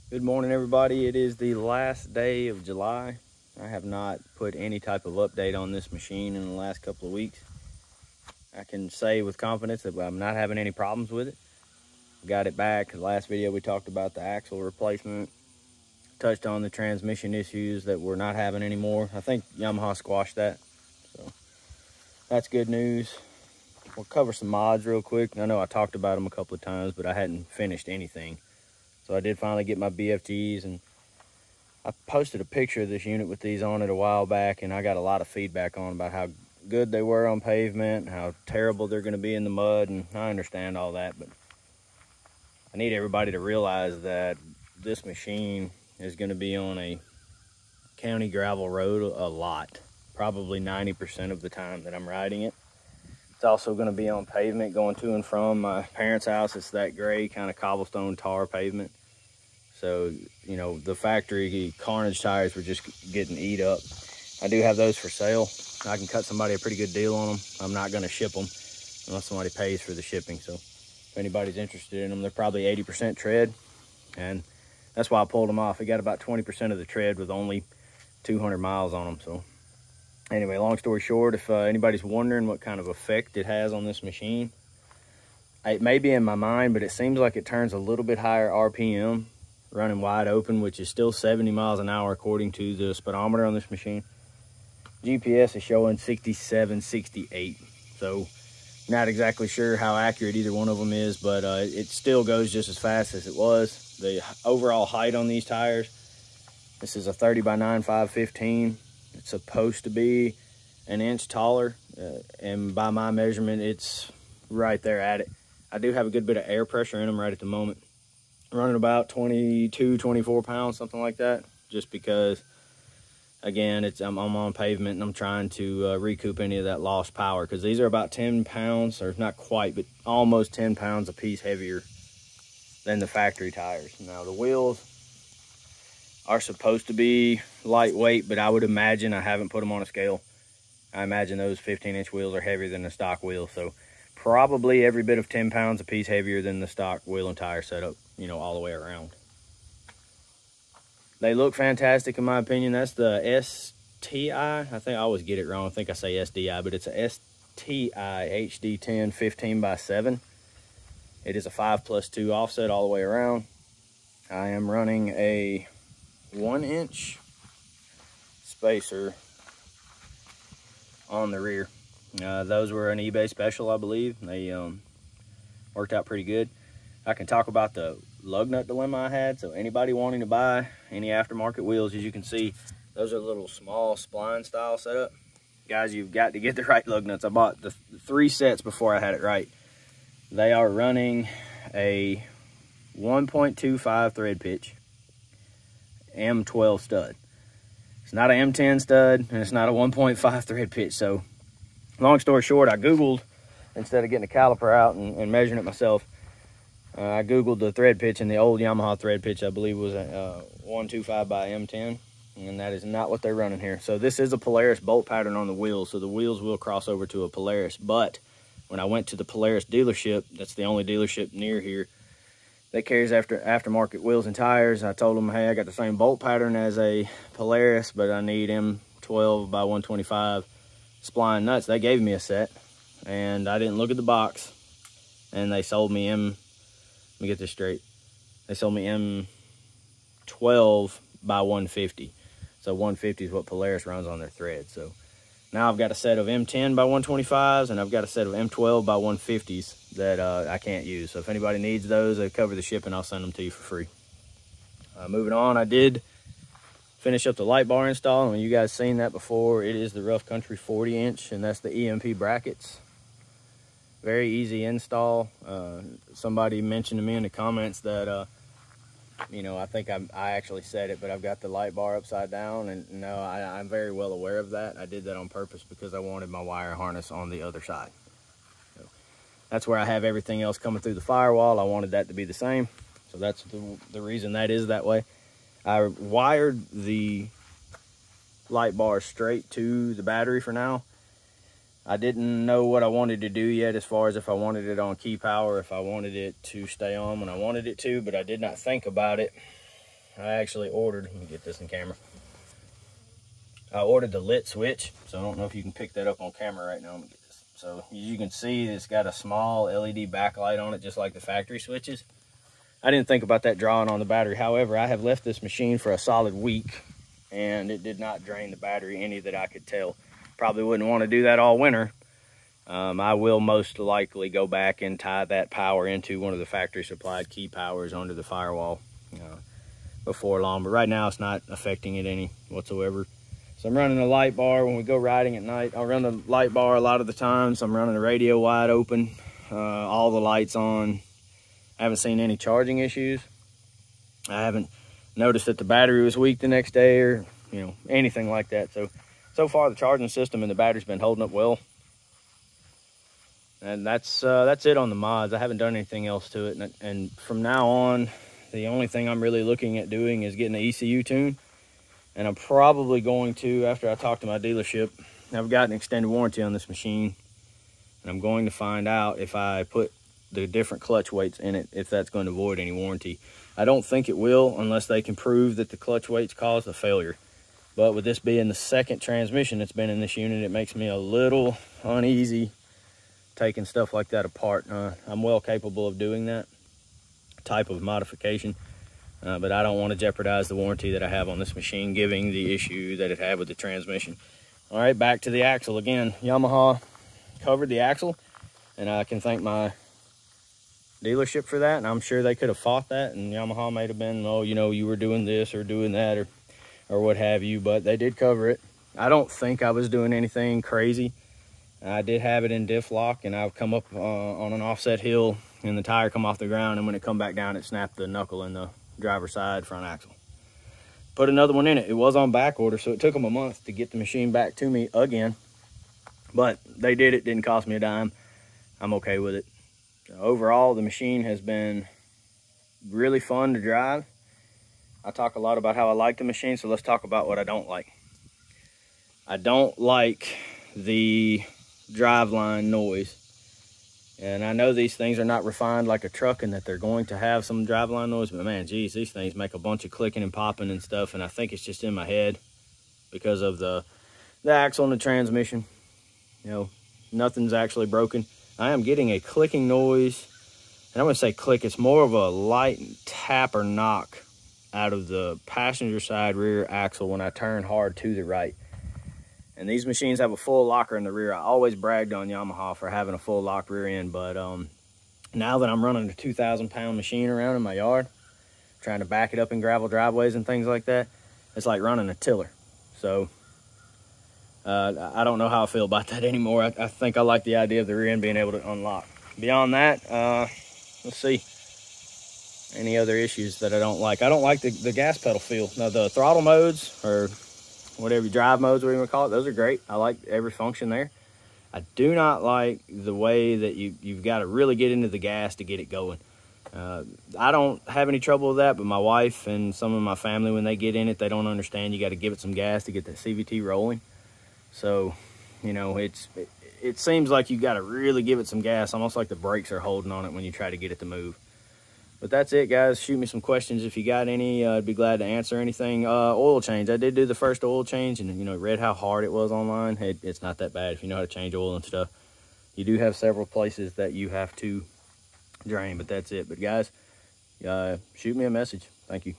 Good morning, everybody. It is the last day of July. I have not put any type of update on this machine in the last couple of weeks. I can say with confidence that I'm not having any problems with it. Got it back. The last video we talked about the axle replacement, touched on the transmission issues that we're not having anymore. I think Yamaha squashed that, so that's good news. We'll cover some mods real quick. I know I talked about them a couple of times, but I hadn't finished anything. So I did finally get my BFGs, and I posted a picture of this unit with these on it a while back, and I got a lot of feedback on about how good they were on pavement, how terrible they're going to be in the mud, and I understand all that, but I need everybody to realize that this machine is going to be on a county gravel road a lot, probably 90% of the time that I'm riding it. It's also going to be on pavement going to and from my parents' house. It's that gray kind of cobblestone tar pavement. So, you know, the factory carnage tires were just getting eat up. I do have those for sale. I can cut somebody a pretty good deal on them. I'm not going to ship them unless somebody pays for the shipping. So if anybody's interested in them, they're probably 80% tread. And that's why I pulled them off. We got about 20% of the tread with only 200 miles on them. So anyway, long story short, if anybody's wondering what kind of effect it has on this machine, it may be in my mind, but it seems like it turns a little bit higher RPM running wide open, which is still 70 miles an hour according to the speedometer on this machine. GPS is showing 67, 68. So not exactly sure how accurate either one of them is, but it still goes just as fast as it was. The overall height on these tires, this is a 30 by 9 515. It's supposed to be an inch taller, and by my measurement, it's right there at it. I do have a good bit of air pressure in them right at the moment. Running about 22, 24 pounds, something like that, just because, again, I'm on pavement and I'm trying to recoup any of that lost power, because these are about 10 pounds, or not quite, but almost 10 pounds a piece heavier than the factory tires. Now, the wheels are supposed to be lightweight, but I would imagine, I haven't put them on a scale, I imagine those 15-inch wheels are heavier than the stock wheel, so probably every bit of 10 pounds a piece heavier than the stock wheel and tire setup, you know, all the way around. They look fantastic in my opinion. That's the STI. I think I always get it wrong. I think I say SDI, but it's a STI HD10 15 by 7. It is a 5+2 offset all the way around. I am running a 1-inch spacer on the rear. Those were an eBay special, I believe. They worked out pretty good. I can talk about the lug nut dilemma I had. So anybody wanting to buy any aftermarket wheels, as you can see, those are little small spline style setup. Guys, you've got to get the right lug nuts. I bought the 3 sets before I had it right. They are running a 1.25 thread pitch M12 stud. It's not an M10 stud, and it's not a 1.5 thread pitch. So long story short, I Googled, instead of getting a caliper out and measuring it myself, I Googled the thread pitch, and the old Yamaha thread pitch, I believe, was a 125 by M10, and that is not what they're running here. So this is a Polaris bolt pattern on the wheels, so the wheels will cross over to a Polaris. But when I went to the Polaris dealership, that's the only dealership near here that carries aftermarket wheels and tires, I told them, hey, I got the same bolt pattern as a Polaris, but I need M12 by 125 spline nuts. They gave me a set, and I didn't look at the box, and they sold me let me get this straight. They sold me M12 by 150. So 150 is what Polaris runs on their thread. So now I've got a set of M10 by 125s, and I've got a set of M12 by 150s that I can't use. So if anybody needs those, they cover the shipping, I'll send them to you for free. Moving on, I did finish up the light bar install. I mean, you guys seen that before. It is the Rough Country 40-inch, and that's the EMP brackets. Very easy install. Somebody mentioned to me in the comments that, you know, I think I actually said it, but I've got the light bar upside down, and no, I'm very well aware of that. I did that on purpose because I wanted my wire harness on the other side. So that's where I have everything else coming through the firewall. I wanted that to be the same. So that's the reason that is that way. I wired the light bar straight to the battery for now. I didn't know what I wanted to do yet, as far as if I wanted it on key power, if I wanted it to stay on when I wanted it to, but I did not think about it I actually ordered, let me get this in camera. I ordered the lit switch, so I don't know if you can pick that up on camera right now. Let me get this. So as you can see, it's got a small LED backlight on it, just like the factory switches. I didn't think about that drawing on the battery. However, I have left this machine for a solid week, and it did not drain the battery any that I could tell. Probably wouldn't want to do that all winter. I will most likely go back and tie that power into one of the factory supplied key powers under the firewall before long. But right now, it's not affecting it any whatsoever. So I'm running the light bar when we go riding at night. I'll run the light bar a lot of the times. I'm running the radio wide open, all the lights on. I haven't seen any charging issues. I haven't noticed that the battery was weak the next day or, you know, anything like that. So far the charging system and the battery's been holding up well. And that's it on the mods. I haven't done anything else to it. And from now on, the only thing I'm really looking at doing is getting the ECU tune. And I'm probably going to, after I talk to my dealership, I've got an extended warranty on this machine. And I'm going to find out if I put the different clutch weights in it, if that's going to void any warranty. I don't think it will unless they can prove that the clutch weights caused a failure. But with this being the second transmission that's been in this unit, it makes me a little uneasy taking stuff like that apart. I'm well capable of doing that type of modification, but I don't want to jeopardize the warranty that I have on this machine, given the issue that it had with the transmission. All right, back to the axle again. Yamaha covered the axle, and I can thank my dealership for that, and I'm sure they could have fought that, and Yamaha might have been, oh, you know, you were doing this or doing that or what have you, but they did cover it. I don't think I was doing anything crazy. I did have it in diff lock, and I've come up on an offset hill, and the tire come off the ground, and when it come back down, it snapped the knuckle in the driver's side front axle. Put another one in it. It was on back order, so it took them a month to get the machine back to me again, but they did it. Didn't cost me a dime. I'm okay with it. Overall, the machine has been really fun to drive. I talk a lot about how I like the machine, so let's talk about what I don't like. I don't like the driveline noise. And I know these things are not refined like a truck and that they're going to have some driveline noise, but man, geez, these things make a bunch of clicking and popping and stuff, and I think it's just in my head because of the axle and the transmission. You know, nothing's actually broken. I am getting a clicking noise, and I'm going to say click. It's more of a light tap or knock out of the passenger side rear axle when I turn hard to the right. And these machines have a full locker in the rear. I always bragged on Yamaha for having a full lock rear end, but now that I'm running a 2,000-pound machine around in my yard, trying to back it up in gravel driveways and things like that, it's like running a tiller. So I don't know how I feel about that anymore. I think I like the idea of the rear end being able to unlock. Beyond that, let's see. Any other issues that I don't like? I don't like the gas pedal feel. Now, the throttle modes, or whatever drive modes, whatever you want to call it, those are great. I like every function there. I do not like the way that you've got to really get into the gas to get it going. I don't have any trouble with that, but my wife and some of my family, when they get in it, they don't understand. You got to give it some gas to get that CVT rolling. So, you know, it seems like you got to really give it some gas, almost like the brakes are holding on it when you try to get it to move. But that's it, guys. Shoot me some questions if you got any. I'd be glad to answer anything. Oil change. I did do the first oil change, and, you know, read how hard it was online. It's not that bad if you know how to change oil and stuff. You do have several places that you have to drain, but that's it. But, guys, shoot me a message. Thank you.